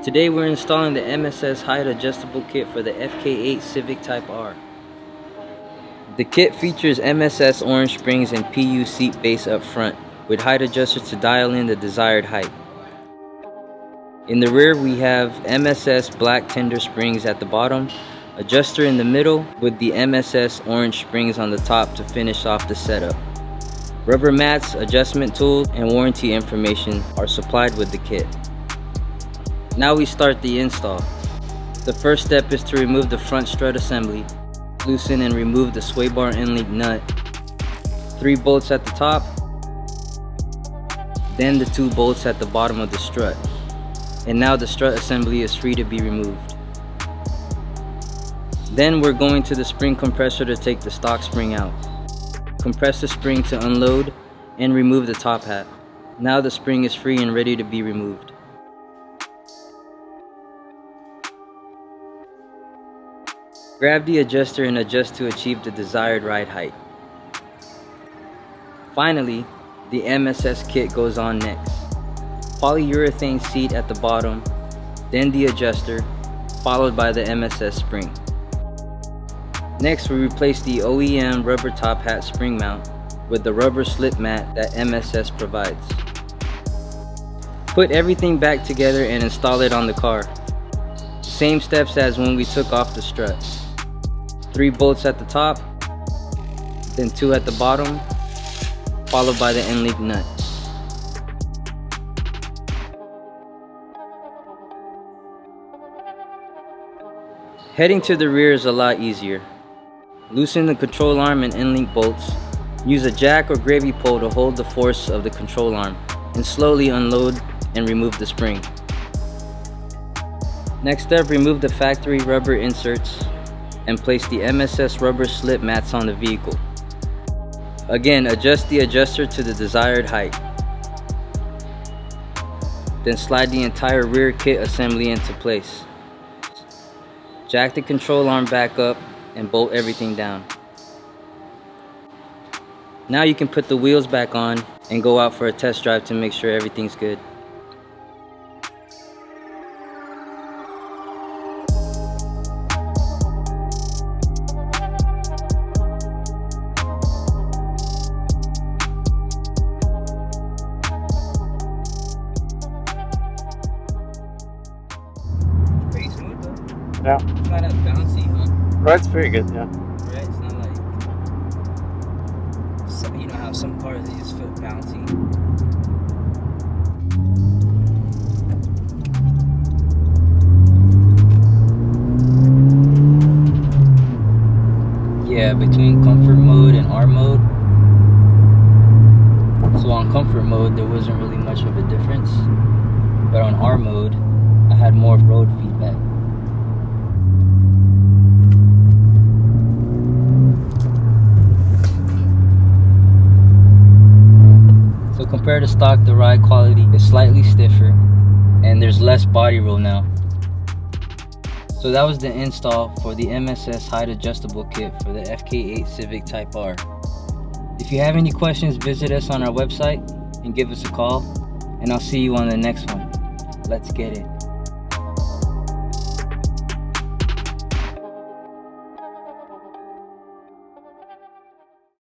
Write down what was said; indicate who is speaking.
Speaker 1: Today we're installing the MSS height adjustable kit for the FK8 Civic Type R. The kit features MSS orange springs and PU seat base up front with height adjusters to dial in the desired height. In the rear we have MSS black tender springs at the bottom, adjuster in the middle with the MSS orange springs on the top to finish off the setup. Rubber mats, adjustment tools, and warranty information are supplied with the kit. Now we start the install. The first step is to remove the front strut assembly. Loosen and remove the sway bar end link nut. 3 bolts at the top, then the 2 bolts at the bottom of the strut. And now the strut assembly is free to be removed. Then we're going to the spring compressor to take the stock spring out. Compress the spring to unload and remove the top hat. Now the spring is free and ready to be removed. Grab the adjuster and adjust to achieve the desired ride height. Finally, the MSS kit goes on next. Polyurethane seat at the bottom, then the adjuster, followed by the MSS spring. Next, we replace the OEM rubber top hat spring mount with the rubber slip mat that MSS provides. Put everything back together and install it on the car. Same steps as when we took off the strut. 3 bolts at the top, then 2 at the bottom, followed by the end link nut. Heading to the rear is a lot easier. Loosen the control arm and end link bolts. Use a jack or gravy pole to hold the force of the control arm and slowly unload and remove the spring. Next up, remove the factory rubber inserts and place the MSS rubber slip mats on the vehicle. Again, adjust the adjuster to the desired height. Then slide the entire rear kit assembly into place. Jack the control arm back up and bolt everything down. Now you can put the wheels back on and go out for a test drive to make sure everything's good. Pretty smooth though.
Speaker 2: Yeah.
Speaker 1: It's not as bouncy, huh?
Speaker 2: Ride's pretty good, yeah.
Speaker 1: Right? It's not like, you know how some cars they just feel bouncy. Yeah, between comfort mode and R mode. So on comfort mode there wasn't really much of a difference, but on R mode I had more road feedback. So compared to stock, the ride quality is slightly stiffer and there's less body roll now. So that was the install for the MSS height adjustable kit for the FK8 Civic Type R. If you have any questions, visit us on our website and give us a call, and I'll see you on the next one. Let's get it.